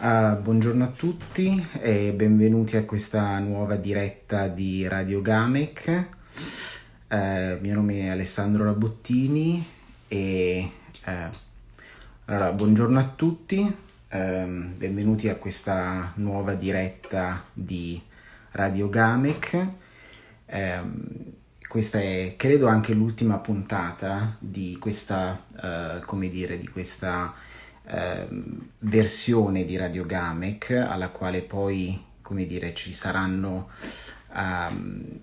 Buongiorno a tutti e benvenuti a questa nuova diretta di Radio GAMeC. Mio nome è Alessandro Rabottini e buongiorno a tutti, benvenuti a questa nuova diretta di Radio GAMeC. Questa è, credo, anche l'ultima puntata di questa, di questa versione di Radio GAMeC, alla quale poi, ci saranno,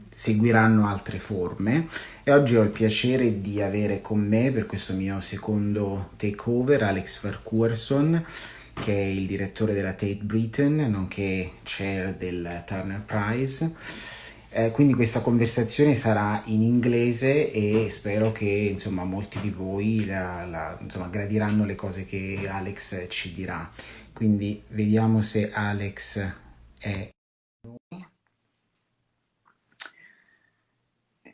seguiranno altre forme. E oggi ho il piacere di avere con me, per questo mio secondo takeover, Alex Farquharson, che è il direttore della Tate Britain, nonché chair del Turner Prize. Quindi questa conversazione sarà in inglese e spero che molti di voi gradiranno le cose che Alex ci dirà. Quindi vediamo se Alex è...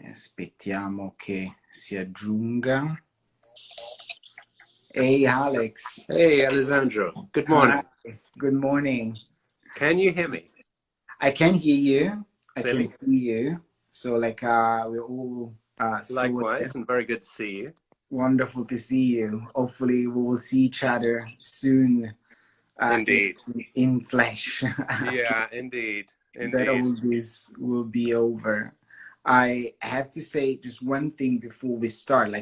Aspettiamo che si aggiunga. Hey Alex. Hey Alessandro, good morning. Hi. Good morning. Can you hear me? I can hear you. I Really? can see you. So we're all Likewise, and very good to see you. Wonderful to see you. Hopefully we will see each other soon. Indeed. In flesh. Yeah, indeed. That all this will be over. I have to say just one thing before we start.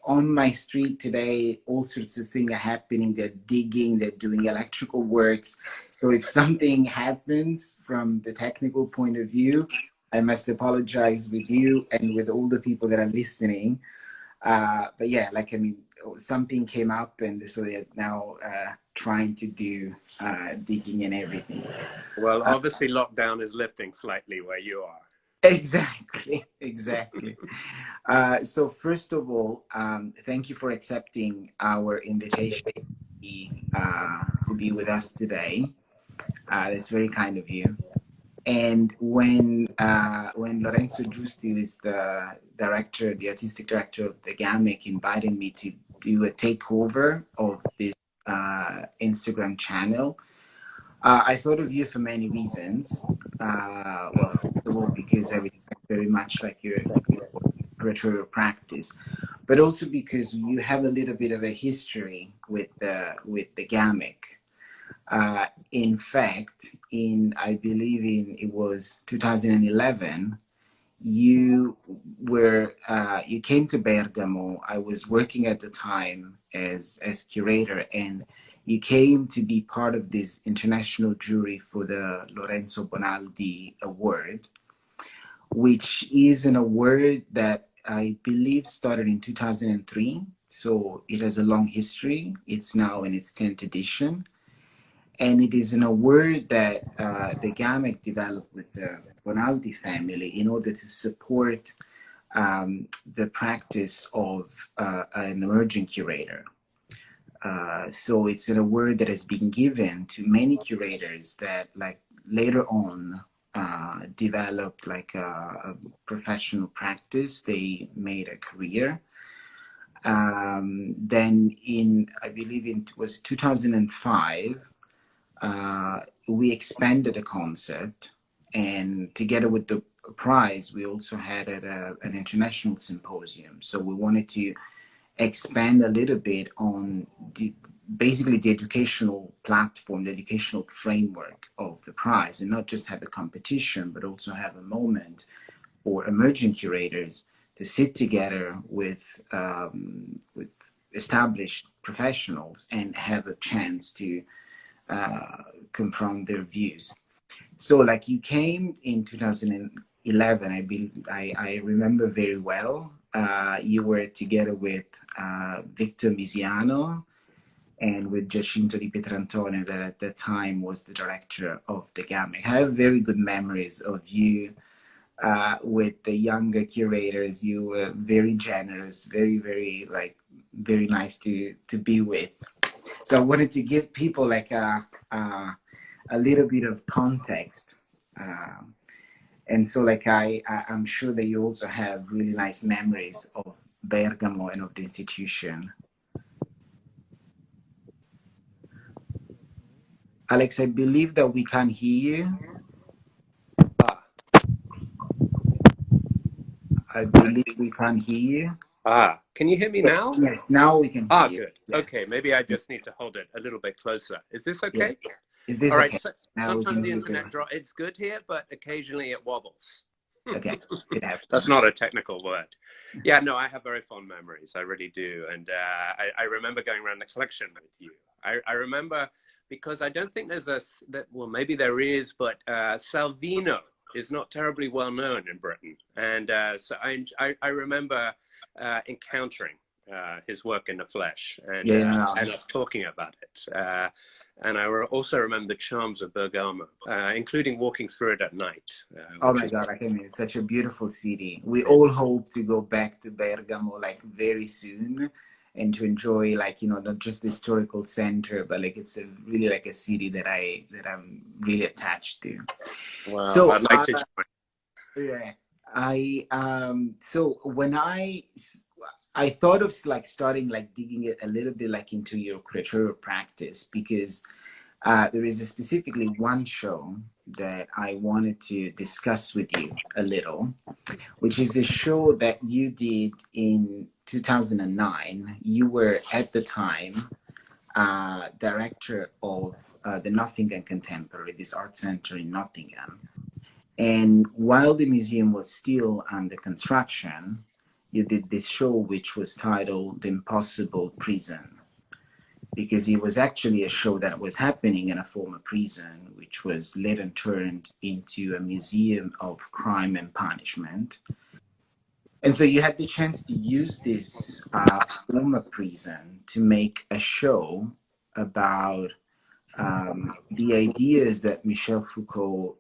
On my street today, all sorts of things are happening. They're digging, they're doing electrical works. So if something happens from the technical point of view, I must apologize with you and with all the people that are listening. But yeah, something came up, and so they're now trying to do digging and everything. Well, obviously lockdown is lifting slightly where you are. Exactly. So first of all, thank you for accepting our invitation to be with us today. That's very kind of you. And when Lorenzo Giusti, who is the director, the artistic director of the GAMeC, invited me to do a takeover of this Instagram channel, I thought of you for many reasons. Well, first of all, because I respect very much your curatorial practice, but also because you have a little bit of a history with the GAMeC. In fact, I believe it was 2011, you came to Bergamo. I was working at the time as curator, and you came to be part of this international jury for the Lorenzo Bonaldi Award, which is an award that I believe started in 2003. So it has a long history. It's now in its 10th edition. And it is an award that the GAMeC developed with the Bonaldi family in order to support the practice of an emerging curator. So it's an award that has been given to many curators that later on developed a professional practice. They made a career. Then I believe it was 2005, we expanded the concept, and together with the prize, we also had an international symposium. So we wanted to expand a little bit on basically the educational platform, the educational framework of the prize, and not just have a competition, but also have a moment for emerging curators to sit together with established professionals and have a chance to confront their views. So you came in 2011, I remember very well. You were together with Victor Misiano and with Giacinto Di Pietrantonio, that at that time was the director of the GAMeC. I have very good memories of you with the younger curators. You were very generous, very, very very nice to be with. So I wanted to give people a little bit of context. And so I'm sure that you also have really nice memories of Bergamo and of the institution. Alex, I believe that we can't hear you. Ah, I believe we can't hear you. can you hear me now? Yes, now we can hear you. Good. Yeah. Okay, maybe I just need to hold it a little bit closer. Is this okay? Yeah. Is this All right. okay? So, Now we sometimes can the hear internet you. it's good here, but occasionally it wobbles. Okay, it happens. That's not a technical word. Yeah, no, I have very fond memories. I really do. And I remember going around the collection with you. I remember, because I don't think there's well, maybe there is, but Salvino is not terribly well known in Britain. And so I remember encountering his work in the flesh and us talking about it. And I also remember the charms of Bergamo, including walking through it at night. Oh my God, I mean, it's such a beautiful city. We all hope to go back to Bergamo like very soon and to enjoy, like, you know, not just the historical center, but like it's really like a city that I'm really attached to. Wow, so I'd like to join. So when I thought of like starting like digging it a little bit like into your curatorial practice, because there is specifically one show that I wanted to discuss with you a little, which is a show that you did in 2009. You were at the time director of the Nottingham Contemporary, this art center in Nottingham. And while the museum was still under construction, you did this show which was titled The Impossible Prison, because it was actually a show that was happening in a former prison, which was later turned into a museum of crime and punishment. And so you had the chance to use this former prison to make a show about the ideas that Michel Foucault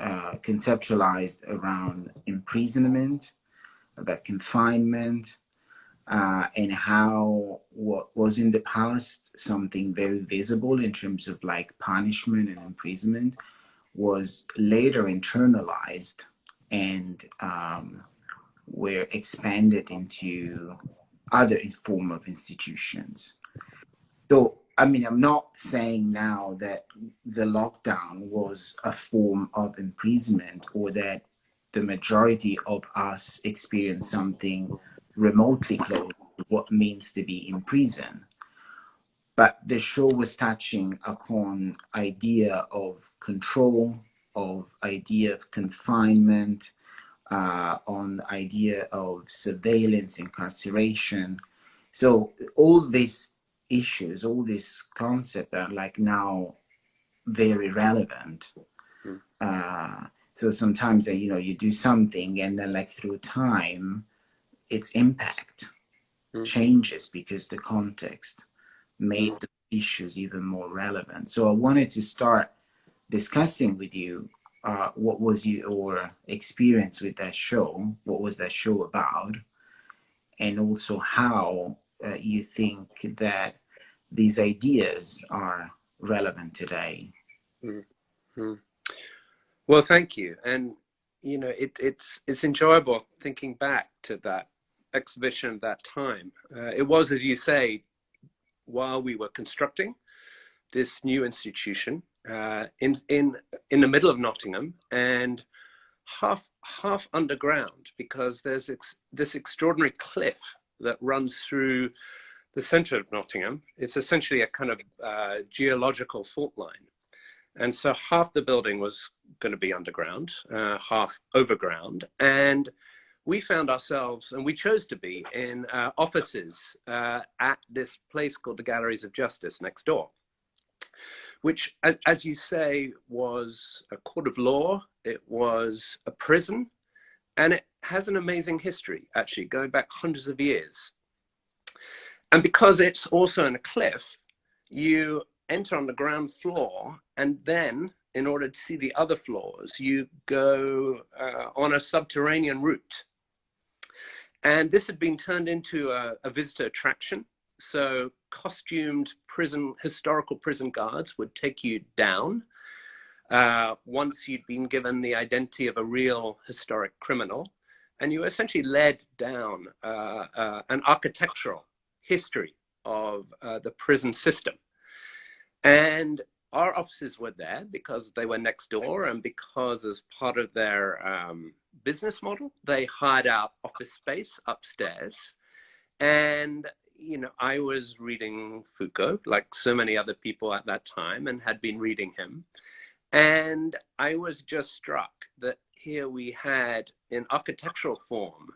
conceptualized around imprisonment, about confinement, and how what was in the past something very visible in terms of like punishment and imprisonment was later internalized and were expanded into other form of institutions. So, I mean, I'm not saying now that the lockdown was a form of imprisonment or that the majority of us experienced something remotely close to what it means to be in prison. But the show was touching upon idea of control, of idea of confinement, on idea of surveillance, incarceration. So all these issues, all these concepts are like now very relevant. So sometimes, you know, you do something and then like through time, its impact changes because the context made the issues even more relevant. So I wanted to start discussing with you what was your experience with that show, what was that show about, and also how you think that these ideas are relevant today. Mm-hmm. Well, thank you. And, you know, it's enjoyable thinking back to that exhibition at that time. It was, as you say, while we were constructing this new institution in the middle of Nottingham and half underground, because there's this extraordinary cliff that runs through the center of Nottingham. It's essentially a kind of geological fault line. And so half the building was going to be underground, half overground. And we found ourselves, and we chose to be, in offices at this place called the Galleries of Justice next door, which, as you say, was a court of law. It was a prison, and it has an amazing history, actually, going back hundreds of years. And because it's also in a cliff, you enter on the ground floor, and then in order to see the other floors, you go on a subterranean route. And this had been turned into a visitor attraction. So costumed historical prison guards would take you down once you'd been given the identity of a real historic criminal. And you were essentially led down an architectural history of the prison system. And our offices were there because they were next door, and because as part of their business model, they hired out office space upstairs. And, you know, I was reading Foucault, like so many other people at that time, and had been reading him. And I was just struck that here we had, in architectural form,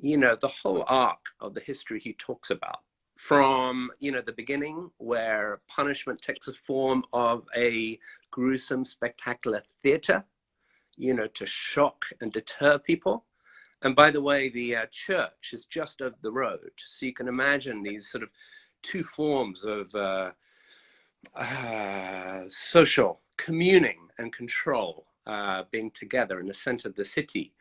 you know, the whole arc of the history he talks about. From, you know, the beginning, where punishment takes the form of a gruesome, spectacular theater, you know, to shock and deter people. And by the way, the church is just over the road. So you can imagine these sort of two forms of social communing and control being together in the center of the city.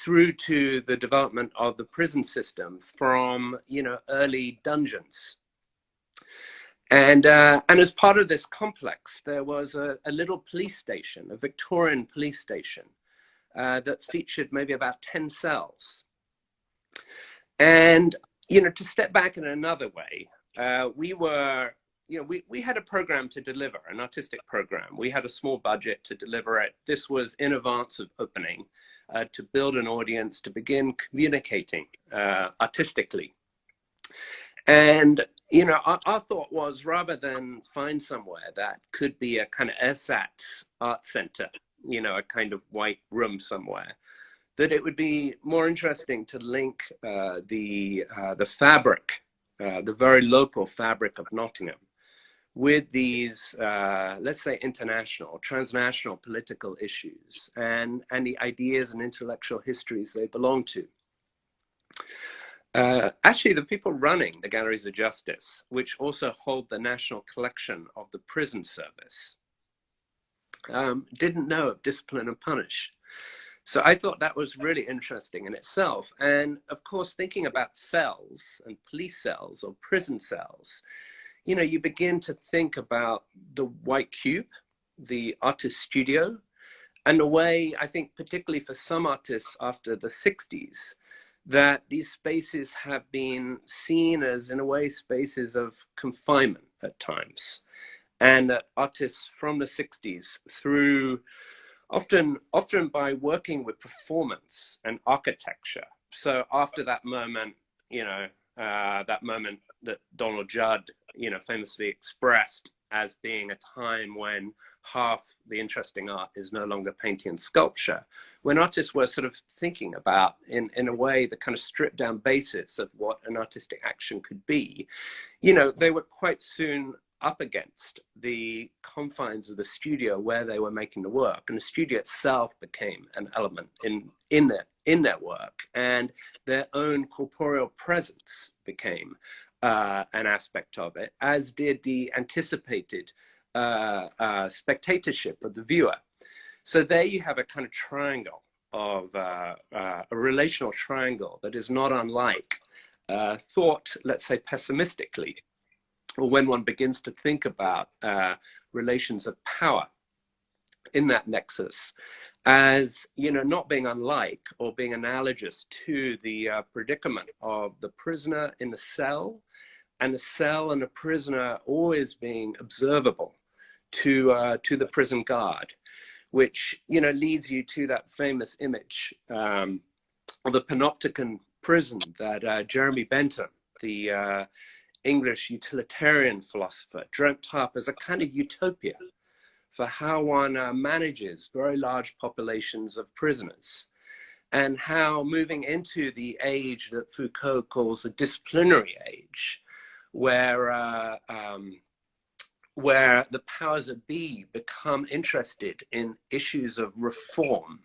Through to the development of the prison system, from, you know, early dungeons. And as part of this complex, there was a little police station, a Victorian police station, that featured maybe about 10 cells. And, you know, to step back in another way, we were, you know, we had a program to deliver, an artistic program. We had a small budget to deliver it. This was in advance of opening, to build an audience, to begin communicating artistically. And, you know, our thought was, rather than find somewhere that could be a kind of ersatz art center, you know, a kind of white room somewhere, that it would be more interesting to link the fabric, the very local fabric of Nottingham, with these, let's say, international, transnational political issues and the ideas and intellectual histories they belong to. Actually, the people running the Galleries of Justice, which also hold the national collection of the prison service, didn't know of discipline and punish. So I thought that was really interesting in itself. And of course, thinking about cells and police cells or prison cells, you know, you begin to think about the white cube, the artist studio, and the way, I think, particularly for some artists after the 60s, that these spaces have been seen as, in a way, spaces of confinement at times. And that artists from the 60s, through often by working with performance and architecture. So after that moment, you know, that moment that Donald Judd, you know, famously expressed as being a time when half the interesting art is no longer painting and sculpture, when artists were sort of thinking about, in a way, the kind of stripped down basis of what an artistic action could be, you know, they were quite soon up against the confines of the studio where they were making the work, and the studio itself became an element in their work, and their own corporeal presence became an aspect of it, as did the anticipated spectatorship of the viewer. So there you have a kind of triangle of a relational triangle that is not unlike thought, let's say, pessimistically, or when one begins to think about relations of power in that nexus, as, you know, not being unlike or being analogous to the predicament of the prisoner in the cell, and the cell and the prisoner always being observable to the prison guard, which, you know, leads you to that famous image of the panopticon prison that Jeremy Bentham, the English utilitarian philosopher, dreamt up as a kind of utopia for how one manages very large populations of prisoners, and how, moving into the age that Foucault calls the disciplinary age, where the powers that be become interested in issues of reform,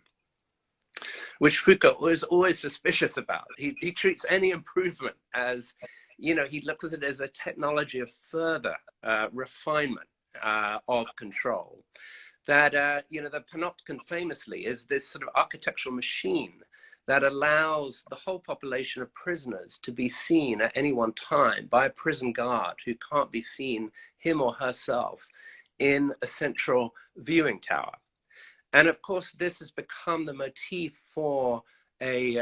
which Foucault was always suspicious about. He treats any improvement as, you know, he looks at it as a technology of further refinement of control. That, you know, the panopticon famously is this sort of architectural machine that allows the whole population of prisoners to be seen at any one time by a prison guard who can't be seen, him or herself, in a central viewing tower. And of course, this has become the motif for a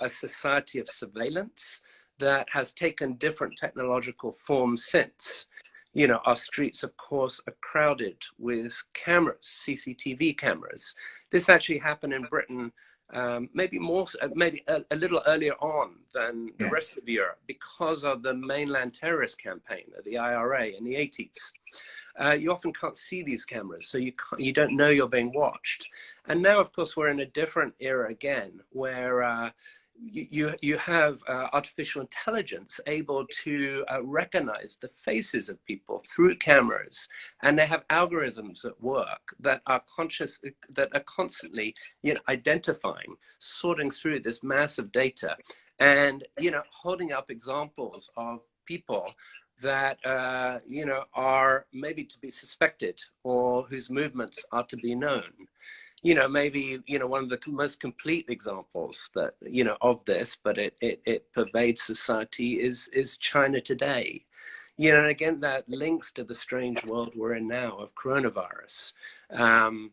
society of surveillance that has taken different technological forms since. You know, our streets, of course, are crowded with cameras, CCTV cameras. This actually happened in Britain maybe a little earlier on than the rest of Europe because of the mainland terrorist campaign of the IRA in the 80s. You often can't see these cameras, so you don't know you're being watched. And now, of course, we're in a different era again, where you have artificial intelligence able to recognize the faces of people through cameras, and they have algorithms at work that are constantly, you know, identifying, sorting through this massive data, and, you know, holding up examples of people that you know, are maybe to be suspected or whose movements are to be known. You know, maybe, you know, one of the most complete examples that, you know, of this, but it pervades society is China today. You know, and again, that links to the strange world we're in now of coronavirus. The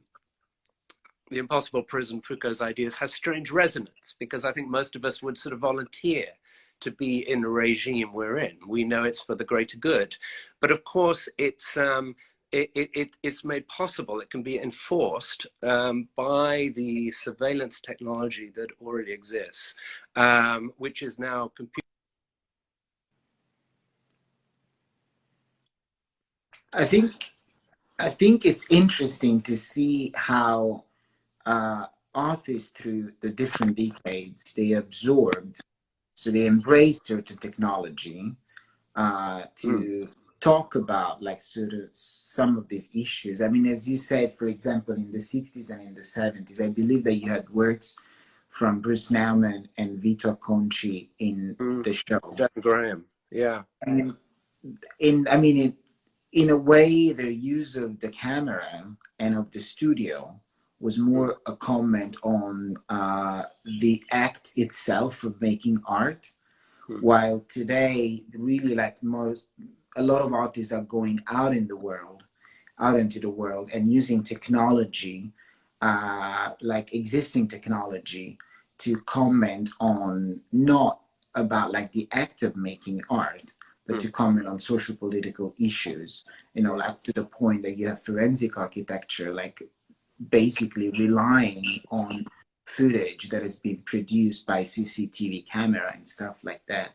impossible prison, Foucault's ideas, has strange resonance, because I think most of us would sort of volunteer to be in the regime we're in. We know it's for the greater good, but of course it's made possible. It can be enforced by the surveillance technology that already exists, which is now I think it's interesting to see how authors through the different decades, they absorbed, so they embraced certain technology to talk about, like, sort of some of these issues. I mean, as you said, for example, in the 60s and in the 70s, I believe that you had works from Bruce Nauman and Vito Conci in the show. Graham, yeah. And in a way, the use of the camera and of the studio was more a comment on the act itself of making art, while today, really, like, a lot of artists are going out into the world and using technology, like existing technology, to comment on, not about like the act of making art, but to comment on social political issues, you know, like to the point that you have forensic architecture, like basically relying on footage that has been produced by CCTV camera and stuff like that.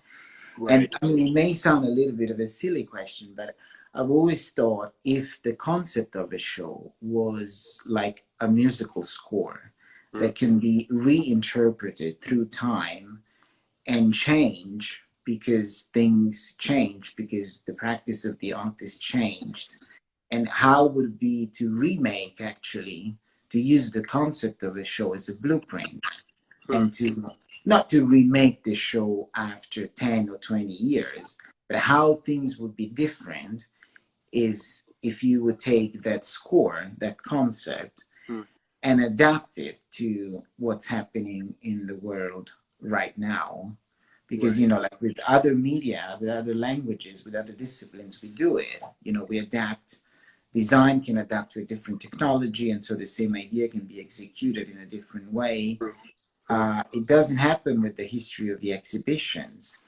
Right. And I mean, it may sound a little bit of a silly question, but I've always thought, if the concept of a show was like a musical score that can be reinterpreted through time and change because things change, because the practice of the artist changed, and how would it be to remake, actually, to use the concept of a show as a blueprint, and to not to remake the show after 10 or 20 years, but how things would be different is if you would take that score, that concept, and adapt it to what's happening in the world right now. Because, you know, like with other media, with other languages, with other disciplines, we do it. You know, we adapt. Design can adapt to a different technology, and so the same idea can be executed in a different way. It doesn't happen with the history of the exhibitions,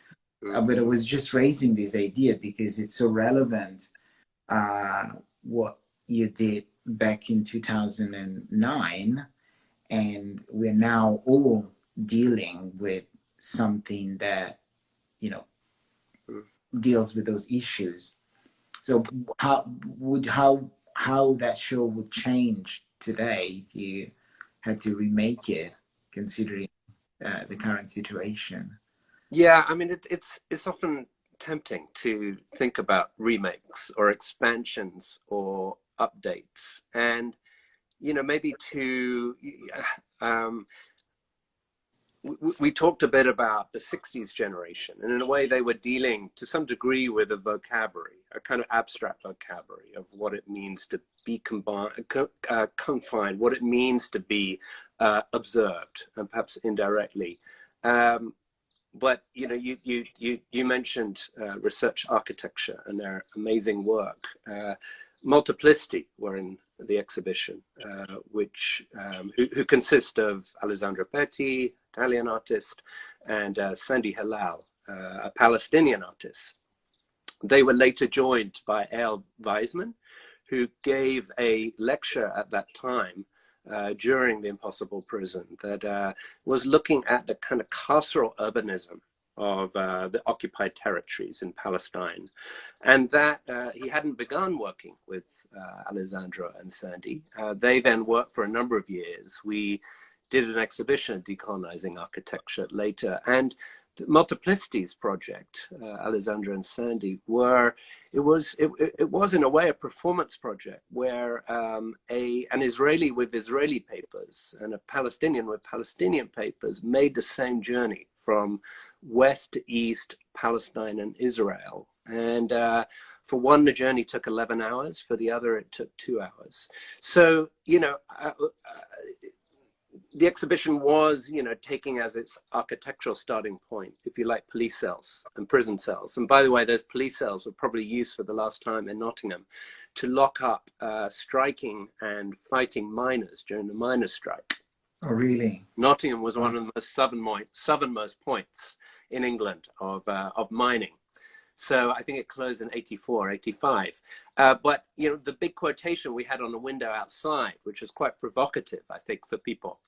but I was just raising this idea because it's so relevant, what you did back in 2009, and we're now all dealing with something that, you know, deals with those issues. So how that show would change today if you had to remake it, considering the current situation? Yeah, I mean, it's often tempting to think about remakes or expansions or updates, and, you know, maybe to we talked a bit about the 60s generation, and in a way they were dealing to some degree with a vocabulary, a kind of abstract vocabulary of what it means to be confined, what it means to be observed, and perhaps indirectly. But, you know, you mentioned research architecture and their amazing work. Multiplicity were in the exhibition, who consist of Alessandro Petti, Italian artist, and Sandy Halal, a Palestinian artist. They were later joined by A.L. Weizmann, who gave a lecture at that time during the Impossible Prison that was looking at the kind of carceral urbanism of the occupied territories in Palestine. And that he hadn't begun working with Alessandro and Sandy. They then worked for a number of years. We did an exhibition, Decolonizing Architecture, later. And the Multiplicities project, Alessandro and Sandy, it was in a way a performance project where an Israeli with Israeli papers and a Palestinian with Palestinian papers made the same journey from west to east, Palestine and Israel. And for one, the journey took 11 hours. For the other, it took 2 hours. So, you know, the exhibition was, you know, taking as its architectural starting point, if you like, police cells and prison cells. And by the way, those police cells were probably used for the last time in Nottingham to lock up striking and fighting miners during the miners' strike. Oh, really? Nottingham was one of the most southernmost points in England of mining. So I think it closed in 84, 85. But, you know, the big quotation we had on the window outside, which was quite provocative, I think, for people,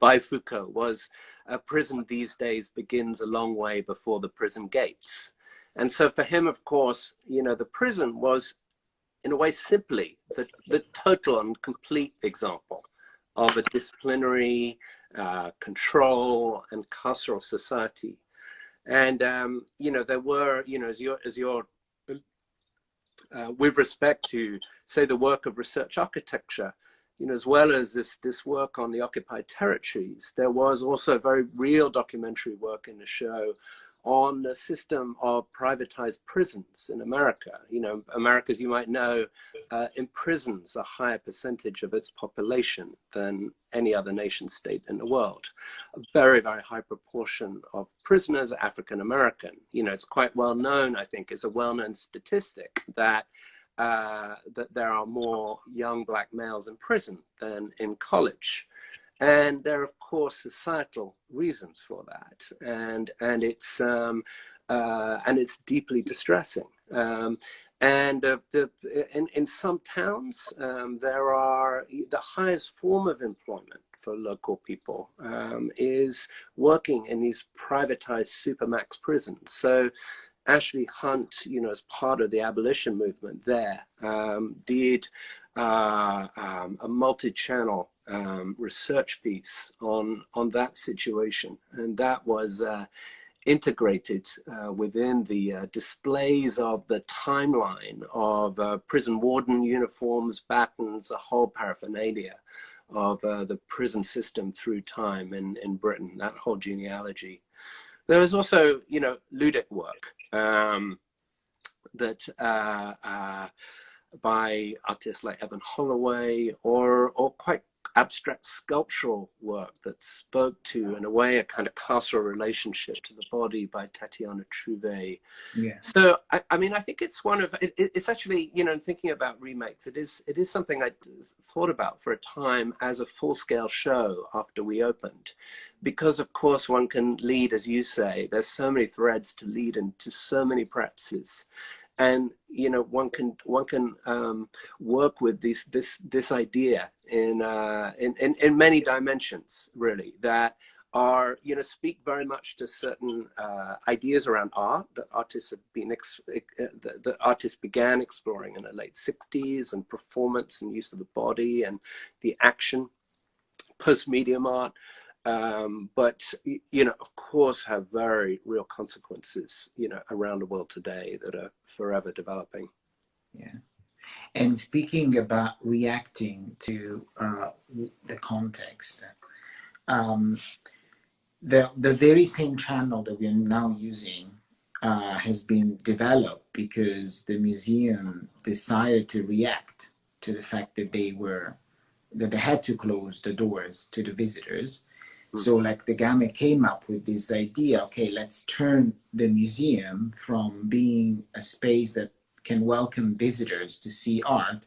by Foucault, was a prison these days begins a long way before the prison gates. And so for him, of course, you know, the prison was, in a way, simply the total and complete example of a disciplinary control and carceral society. And, you know, there were, you know, with respect to, say, the work of research architecture, you know, as well as this work on the occupied territories, there was also very real documentary work in the show on the system of privatized prisons in America. You know, America, as you might know, imprisons a higher percentage of its population than any other nation state in the world. A very, very high proportion of prisoners are African American. You know, it's quite well known, I think, it's a well-known statistic that that there are more young black males in prison than in college. And there are, of course, societal reasons for that, and it's deeply distressing. In some towns, there are the highest form of employment for local people is working in these privatized supermax prisons. So Ashley Hunt, you know, as part of the abolition movement there, did a multi-channel research piece on that situation, and that was integrated within the displays of the timeline of prison warden uniforms, batons, a whole paraphernalia of the prison system through time in Britain, that whole genealogy. There was also, you know, ludic work that by artists like Evan Holloway, or quite abstract sculptural work that spoke to, in a way, a kind of carceral relationship to the body by Tatiana Trouvé. Yeah. So, I mean, I think it's one of, it's actually, you know, in thinking about remakes, it is something I thought about for a time as a full-scale show after we opened. Because, of course, one can lead, as you say, there's so many threads to lead into so many practices. And, you know, one can work with this idea in many dimensions, really, that are, you know, speak very much to certain ideas around art that artists have been that artists began exploring in the late 60s, and performance and use of the body and the action, post-medium art. But, you know, of course, have very real consequences, you know, around the world today that are forever developing. Yeah. And speaking about reacting to the context, the very same channel that we're now using has been developed because the museum decided to react to the fact that they had to close the doors to the visitors. So like the GAMeC came up with this idea, okay, let's turn the museum from being a space that can welcome visitors to see art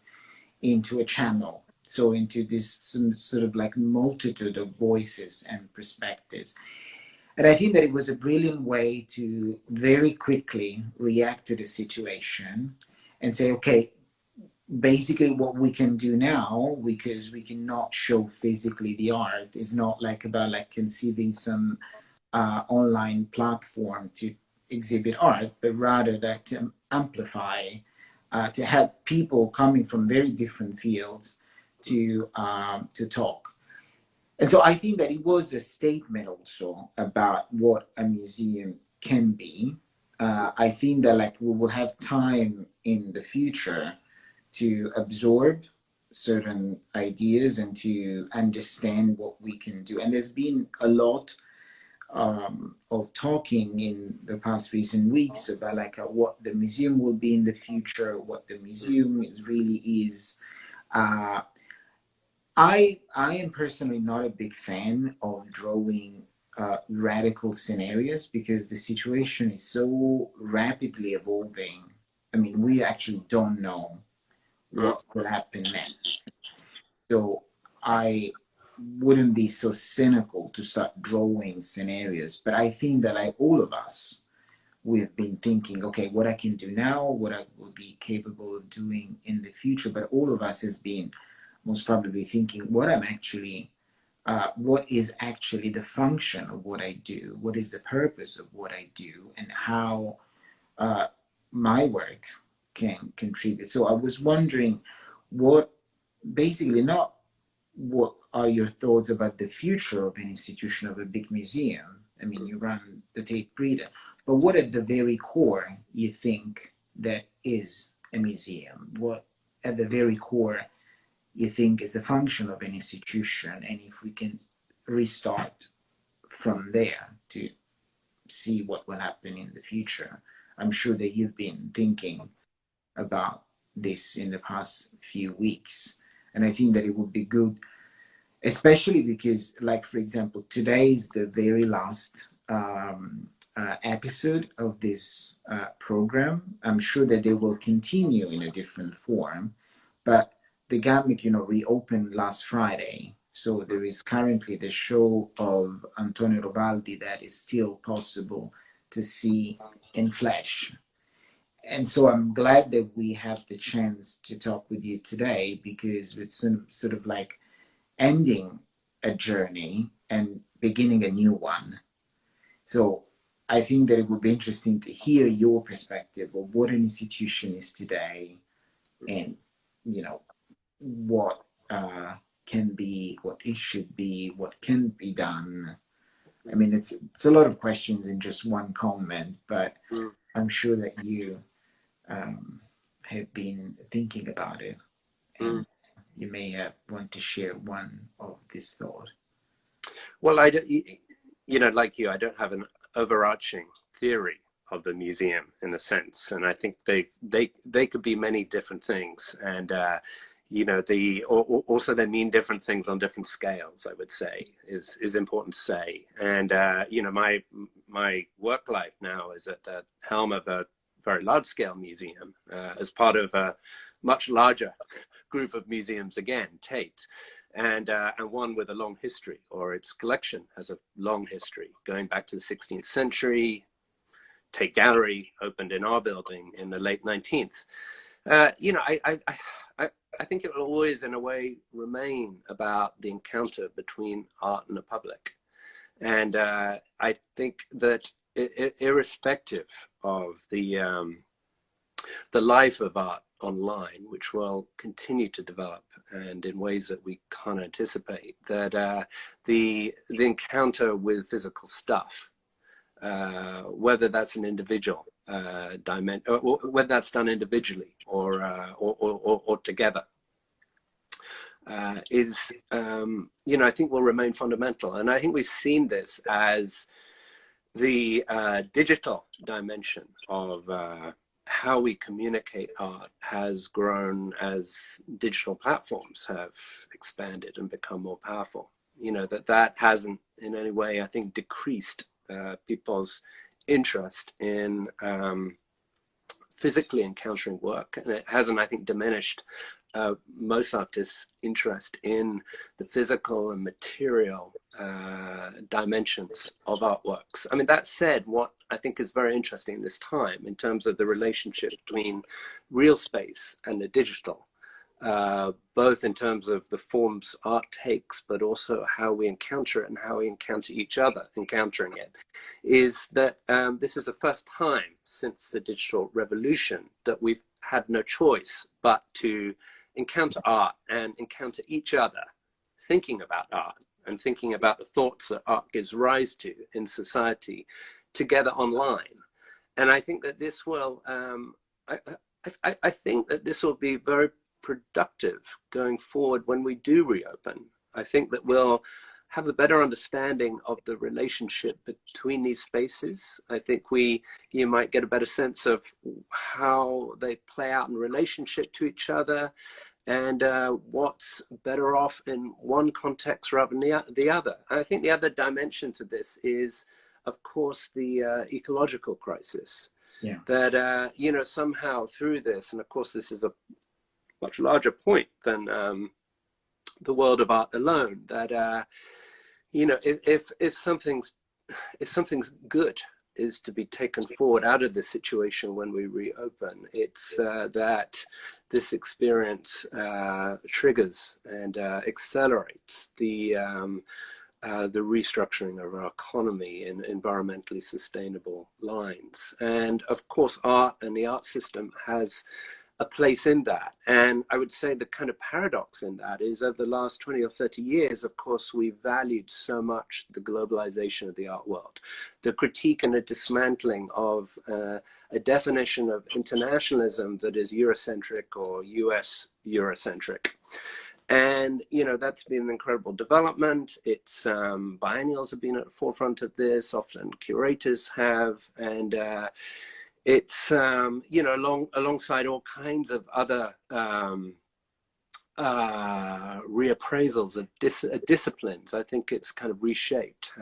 into a channel. So into this sort of like multitude of voices and perspectives. And I think that it was a brilliant way to very quickly react to the situation and say, okay, basically what we can do now, because we cannot show physically the art, is not like about like conceiving some online platform to exhibit art, but rather that to amplify, to help people coming from very different fields to talk. And so I think that it was a statement also about what a museum can be. I think that like we will have time in the future to absorb certain ideas and to understand what we can do. And there's been a lot of talking in the past recent weeks about like what the museum will be in the future, what the museum really is. I am personally not a big fan of drawing radical scenarios because the situation is so rapidly evolving. I mean, we actually don't know what will happen next. So I wouldn't be so cynical to start drawing scenarios. But I think that like all of us, we've been thinking, okay, what I can do now, what I will be capable of doing in the future. But all of us has been most probably thinking what is actually the function of what I do, what is the purpose of what I do, and how my work can contribute. So I was wondering what, basically not what are your thoughts about the future of an institution, of a big museum. I mean, you run the Tate Britain, but what at the very core you think that is a museum? What at the very core you think is the function of an institution, and if we can restart from there to see what will happen in the future. I'm sure that you've been thinking about this in the past few weeks, and I think that it would be good, especially because, like, for example, today is the very last episode of this program. I'm sure that they will continue in a different form, but the GAMeC, reopened last Friday. So there is currently the show of Antonio Rovaldi that is still possible to see in flesh. And so I'm glad that we have the chance to talk with you today, because it's sort of like ending a journey and beginning a new one. So I think that it would be interesting to hear your perspective of what an institution is today, and what can be, what it should be, what can be done. I mean, it's a lot of questions in just one comment, but I'm sure that you have been thinking about it, and you may want to share one of this thought. Well, like you, I don't have an overarching theory of the museum in a sense, and I think they could be many different things, and also they mean different things on different scales, I would say is important to say. And my work life now is at the helm of a very large scale museum as part of a much larger group of museums, again, Tate, and one with a long history, or its collection has a long history going back to the 16th century. Tate Gallery opened in our building in the late 19th. I think it will always, in a way, remain about the encounter between art and the public. And I think that irrespective of the life of art online, which will continue to develop and in ways that we can't anticipate, that the encounter with physical stuff, whether that's an individual dimension, or whether that's done individually or together, is I think will remain fundamental. And I think we've seen this as the digital dimension of how we communicate art has grown as digital platforms have expanded and become more powerful. That hasn't in any way, I think, decreased people's interest in physically encountering work, and it hasn't, I think, diminished most artists' interest in the physical and material dimensions of artworks. I mean, that said, what I think is very interesting in this time in terms of the relationship between real space and the digital, both in terms of the forms art takes, but also how we encounter it and how we encounter each other encountering it, is that this is the first time since the digital revolution that we've had no choice but to encounter art and encounter each other, thinking about art and thinking about the thoughts that art gives rise to in society together online. And I think that this will, I think that this will be very productive going forward when we do reopen. I think that we'll have a better understanding of the relationship between these spaces. I think you might get a better sense of how they play out in relationship to each other, and what's better off in one context rather than the other. And I think the other dimension to this is, of course, the ecological crisis. Yeah. That, you know, somehow through this, and of course this is a much larger point than the world of art alone, that, you know, if something's good is to be taken forward out of the situation when we reopen, it's that this experience triggers and accelerates the restructuring of our economy in environmentally sustainable lines. And of course, art and the art system has a place in that. And I would say the kind of paradox in that is, over the last 20 or 30 years, of course, we valued so much the globalization of the art world, the critique and the dismantling of a definition of internationalism that is Eurocentric or US Eurocentric. And, you know, that's been an incredible development. It's biennials have been at the forefront of this, often curators have, and it's, you know, alongside all kinds of other reappraisals of disciplines. I think it's kind of reshaped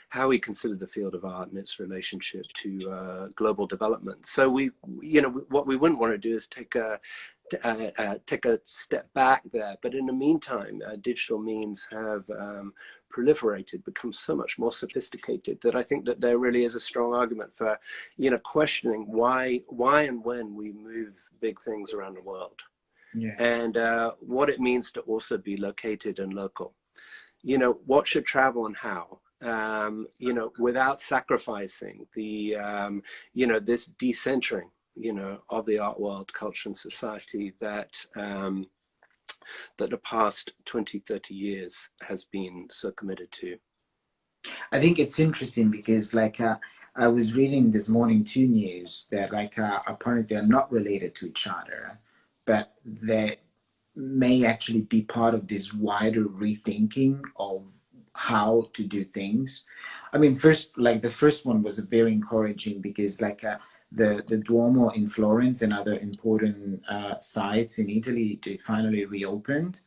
how we consider the field of art and its relationship to global development. So you know, what we wouldn't want to do is take a step back there. But in the meantime, digital means have proliferated, become so much more sophisticated, that I think that there really is a strong argument for, you know, questioning why and when we move big things around the world. Yeah. And what it means to also be located and local. You know, what should travel and how? You know, without sacrificing the, you know, this decentering, you know, of the art world, culture and society that that the past 20, 30 years has been so committed to. I think it's interesting because, like, I was reading this morning two news that, like, apparently they're not related to each other, but that may actually be part of this wider rethinking of how to do things. I mean, first, like, the first one was very encouraging because, like, the Duomo in Florence and other important sites in Italy, they finally reopened.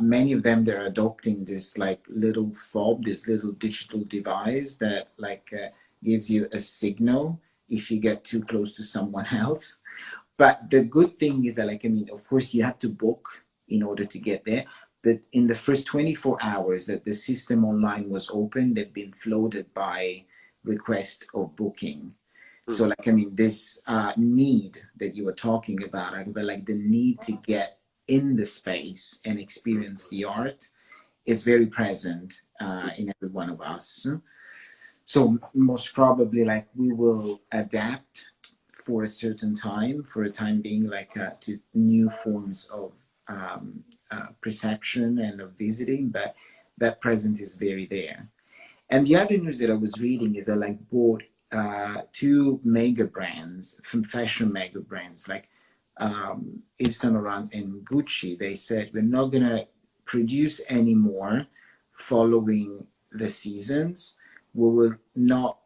Many of them, they're adopting this like little fob, this little digital device that like gives you a signal if you get too close to someone else. But the good thing is that, like, I mean, of course you have to book in order to get there. But in the first 24 hours that the system online was open, they've been flooded by request of booking. So, like, I mean, this need that you were talking about, like the need to get in the space and experience the art is very present in every one of us. So most probably, like, we will adapt for a certain time, for a time being, like to new forms of perception and of visiting, but that present is very there. And the other news that I was reading is that, like, both two mega brands, fashion mega brands, like Yves Saint Laurent and Gucci, they said, we're not going to produce anymore following the seasons. We will not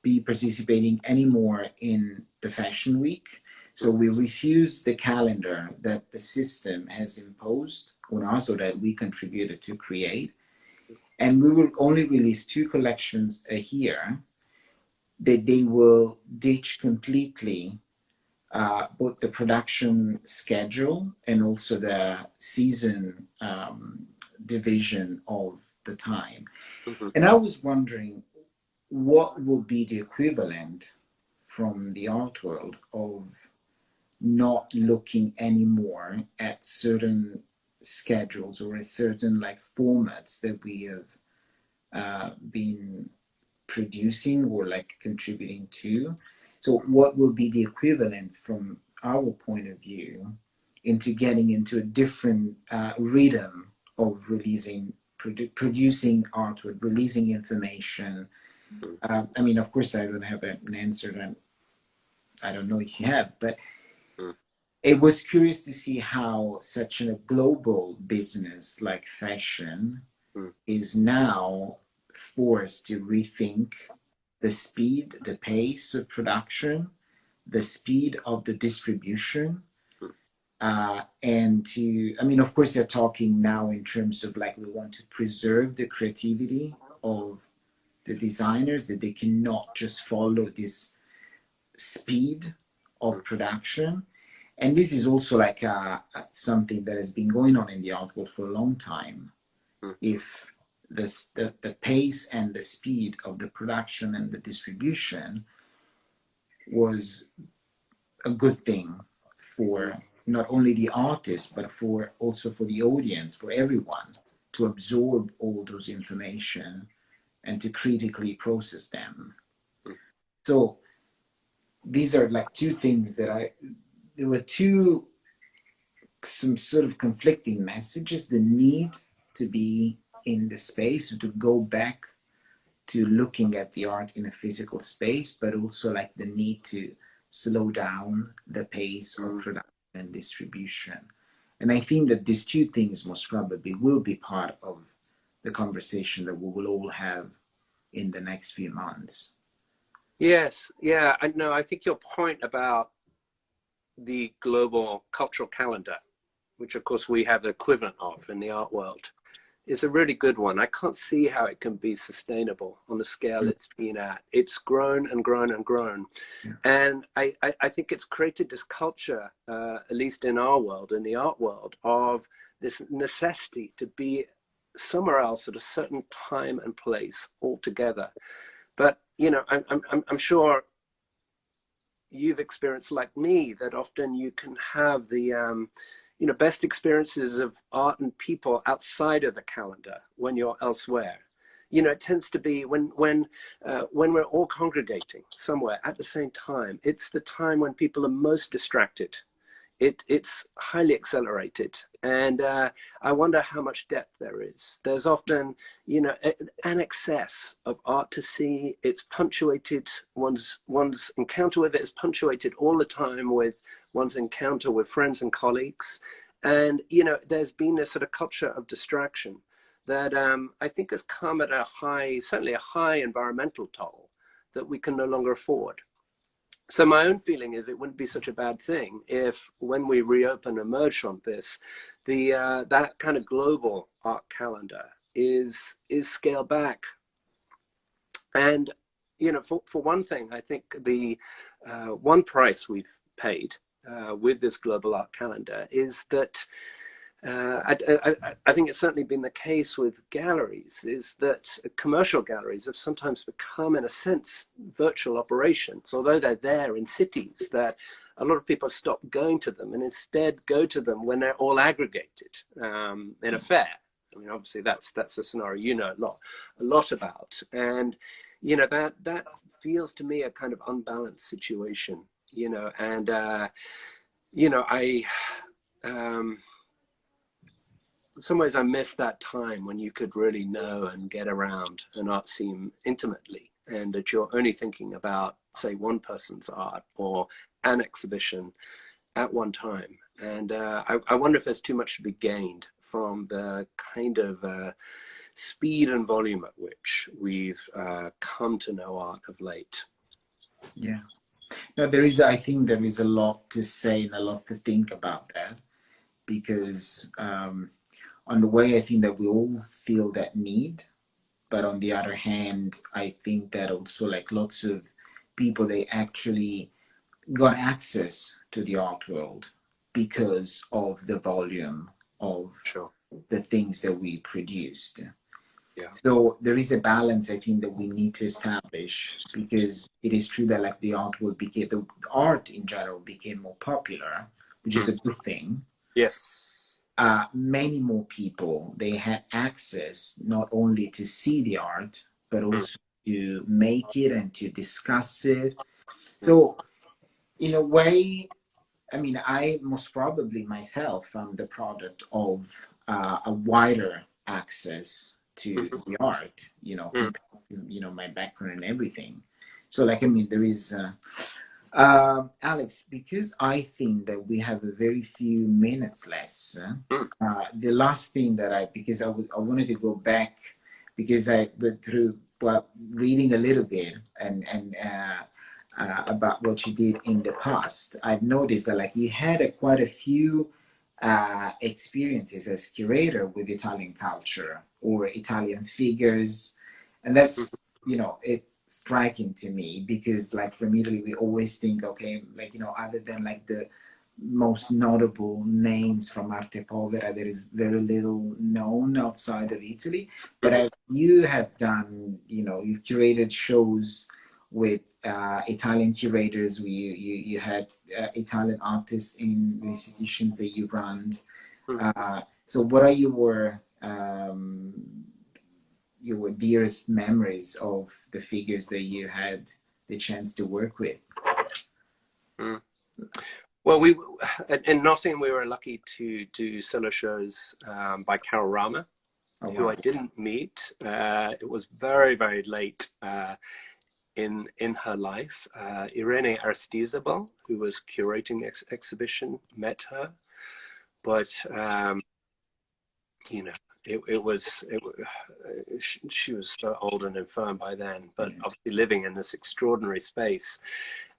be participating anymore in the fashion week. So we refuse the calendar that the system has imposed on us, or that we contributed to create. And we will only release 2 collections a year. that they will ditch completely both the production schedule and also the season division of the time. Mm-hmm. And I was wondering what would be the equivalent from the art world of not looking anymore at certain schedules or at certain like formats that we have been producing or like contributing to. So what will be the equivalent from our point of view into getting into a different rhythm of releasing, producing artwork, releasing information? I mean, of course, I don't have an answer, and I don't know if you have, but it was curious to see how such a global business like fashion is now forced to rethink the speed, the pace of production, the speed of the distribution, and to, I mean, of course, they're talking now in terms of like we want to preserve the creativity of the designers, that they cannot just follow this speed of production. And this is also like something that has been going on in the art world for a long time. If the pace and the speed of the production and the distribution was a good thing for not only the artist, but for also for the audience, for everyone to absorb all those information and to critically process them. So these are like two things that there were some sort of conflicting messages: the need to be in the space, to go back to looking at the art in a physical space, but also like the need to slow down the pace of production and distribution. And I think that these two things most probably will be part of the conversation that we will all have in the next few months. Yes, yeah, I know. I think your point about the global cultural calendar, which of course we have the equivalent of in the art world, is a really good one. I can't see how it can be sustainable on the scale it's been at. It's grown and grown and grown. Yeah. And I think it's created this culture, at least in our world, in the art world, of this necessity to be somewhere else at a certain time and place altogether. But, you know, I'm sure you've experienced like me that often you can have the, you know, best experiences of art and people outside of the calendar when you're elsewhere. You know, it tends to be when we're all congregating somewhere at the same time. It's the time when people are most distracted. It's highly accelerated, and I wonder how much depth there is. There's often, you know, an excess of art to see. It's punctuated. One's encounter with it is punctuated all the time with one's encounter with friends and colleagues, and you know, there's been this sort of culture of distraction that I think has come at certainly a high environmental toll that we can no longer afford. So my own feeling is it wouldn't be such a bad thing if, when we reopen and emerge from this, that kind of global art calendar is scaled back. And, you know, for one thing, I think the one price we've paid with this global art calendar is that I think it's certainly been the case with galleries, is that commercial galleries have sometimes become, in a sense, virtual operations, although they're there in cities, that a lot of people have stopped going to them and instead go to them when they're all aggregated in a fair. I mean, obviously that's a scenario you know a lot about, and you know that feels to me a kind of unbalanced situation, you know, and you know, in some ways, I miss that time when you could really know and get around an art scene intimately, and that you're only thinking about, say, one person's art or an exhibition at one time. And I wonder if there's too much to be gained from the kind of speed and volume at which we've come to know art of late. Yeah. No, I think there is a lot to say and a lot to think about that, because on the way, I think that we all feel that need, but on the other hand, I think that also like lots of people, they actually got access to the art world because of the volume of Sure. the things that we produced. Yeah. So there is a balance, I think, that we need to establish, because it is true that like the art will became, the art in general became more popular, which is a good thing. Yes. Many more people, they had access not only to see the art, but also to make it and to discuss it. So in a way, I mean, I most probably myself am the product of a wider access to the art, you know, compared to, you know, my background and everything. So like, I mean, there is, Alex, because I think that we have a very few minutes less, the last thing that because I wanted to go back, because I went through, well, reading a little bit and about what you did in the past. I've noticed that like you had quite a few experiences as curator with Italian culture or Italian figures, and that's, you know, it's striking to me, because like from Italy we always think, okay, like, you know, other than like the most notable names from Arte Povera, there is very little known outside of Italy. But as you have done, you know, you've curated shows with Italian curators, you had Italian artists in the institutions that you run. So what are your dearest memories of the figures that you had the chance to work with? Well, in Nottingham, we were lucky to do solo shows by Carol Rama, who I didn't meet. It was very, very late in her life. Irene Aristizabal, who was curating the exhibition, met her. But, you know, she was so old and infirm by then, but obviously living in this extraordinary space.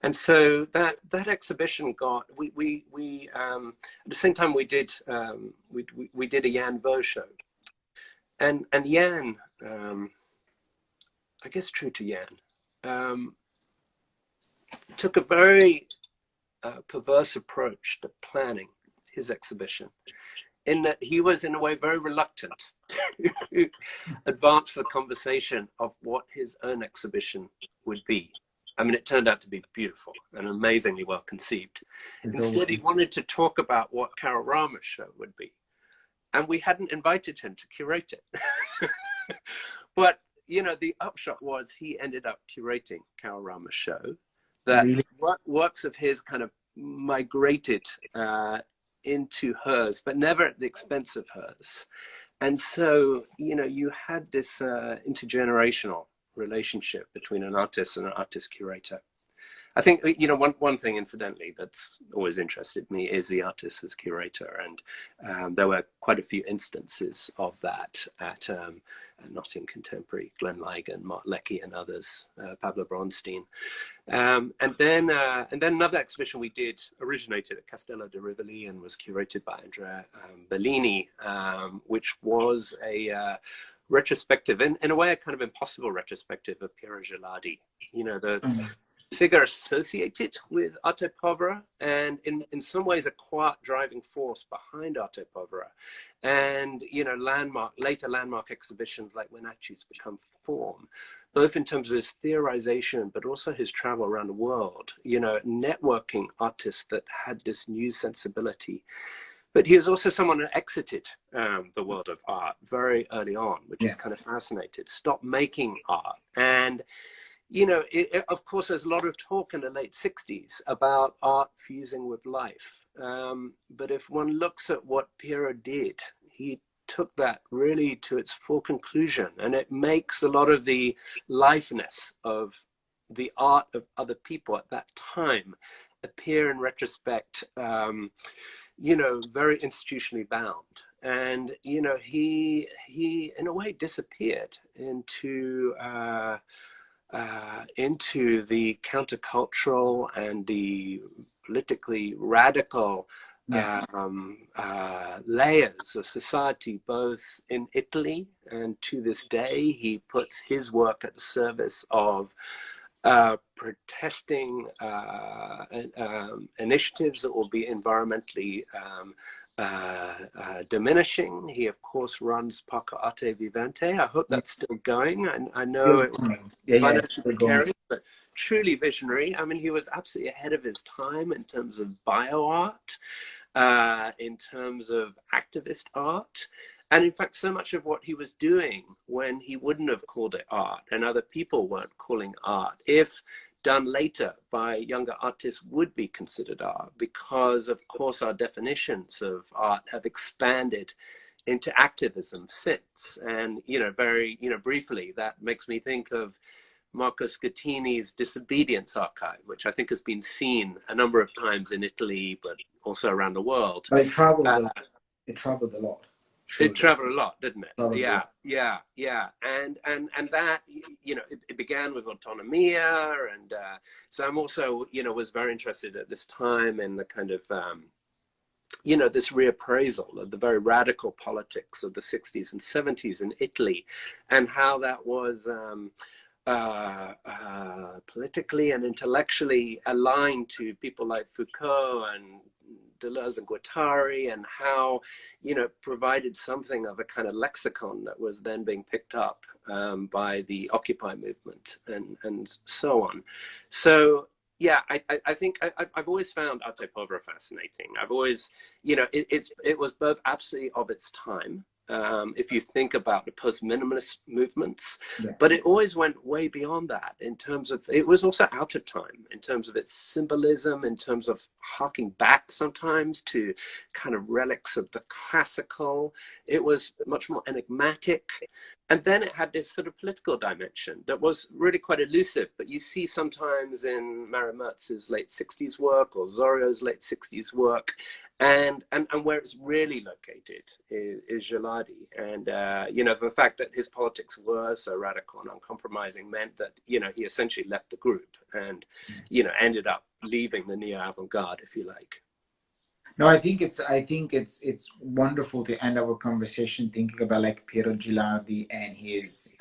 And so that exhibition got, we at the same time we did a Jan Vo show, and Jan, I guess true to Jan, took a very perverse approach to planning his exhibition, in that he was in a way very reluctant to advance the conversation of what his own exhibition would be. I mean, it turned out to be beautiful and amazingly well conceived. Instead, he wanted to talk about what Carol Rama's show would be. And we hadn't invited him to curate it. But, you know, the upshot was he ended up curating Carol Rama's show. That works of his kind of migrated into hers, but never at the expense of hers. And so, you know, you had this intergenerational relationship between an artist and an artist curator. I think, you know, one thing incidentally that's always interested me is the artist as curator, and there were quite a few instances of that at Nottingham Contemporary, Glenn Ligon, Mark Leckie and others, Pablo Bronstein. And then another exhibition we did originated at Castello di Rivoli and was curated by Andrea Bellini, which was a retrospective, in a way a kind of impossible retrospective of Piero Geladi, you know, the figure associated with Arte Povera, and in some ways a quiet driving force behind Arte Povera. And, you know, later landmark exhibitions like Wenatchie's become form, both in terms of his theorization, but also his travel around the world, you know, networking artists that had this new sensibility. But he was also someone who exited the world of art very early on, which is kind of fascinating, stopped making art. And, you know, of course, there's a lot of talk in the late 60s about art fusing with life. But if one looks at what Piero did, he took that really to its full conclusion. And it makes a lot of the lifeness of the art of other people at that time appear in retrospect, you know, very institutionally bound. And, you know, he in a way disappeared into the countercultural and the politically radical layers of society, both in Italy, and to this day he puts his work at the service of protesting initiatives that will be environmentally diminishing. He, of course, runs Arte Vivente. I hope that's still going. I know it was financially precarious, but truly visionary. I mean, he was absolutely ahead of his time in terms of bioart, in terms of activist art. And in fact, so much of what he was doing when he wouldn't have called it art and other people weren't calling art, if done later by younger artists, would be considered art, because of course our definitions of art have expanded into activism since. And, very, briefly, that makes me think of Marco Scattini's Disobedience Archive, which I think has been seen a number of times in Italy, but also around the world. But it traveled a lot. It traveled a lot, didn't it? Probably. Yeah. And that, it began with autonomia. And so I'm also, was very interested at this time in the kind of, this reappraisal of the very radical politics of the 60s and 70s in Italy, and how that was politically and intellectually aligned to people like Foucault and Deleuze and Guattari, and how, provided something of a kind of lexicon that was then being picked up by the Occupy movement and so on. So, yeah, I think I've always found Arte Povera fascinating. I've always, it was both absolutely of its time. If you think about the post-minimalist movements, but it always went way beyond that in terms of, it was also out of time in terms of its symbolism, in terms of harking back sometimes to kind of relics of the classical. It was much more enigmatic. And then it had this sort of political dimension that was really quite elusive, but you see sometimes in Mara Mertz's late 60s work or Zorio's late 60s work. And where it's really located is Geladi. And, the fact that his politics were so radical and uncompromising meant that, he essentially left the group and, ended up leaving the neo-avant-garde, if you like. No, I think it's wonderful to end our conversation thinking about like Piero Gilardi and his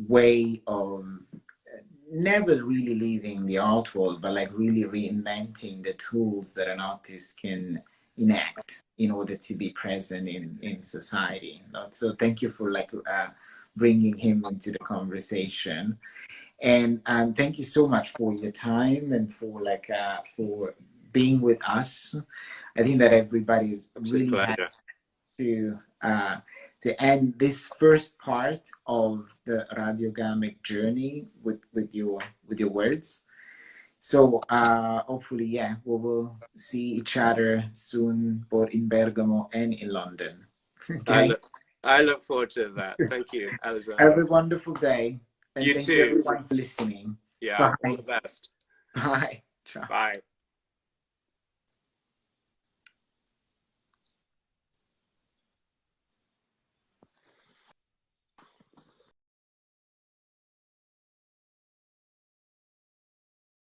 way of never really leaving the art world, but like really reinventing the tools that an artist can enact in order to be present in society. So thank you for bringing him into the conversation, and thank you so much for your time and for being with us. I think that everybody's really happy to end this first part of the Radio GAMeC journey with your words. So hopefully, we will see each other soon, both in Bergamo and in London. Okay? I look forward to that. Thank you, Alessandro. Have a wonderful day. And You thank too. you everyone for listening. Yeah, Bye. all the best. Bye. Ciao. Bye.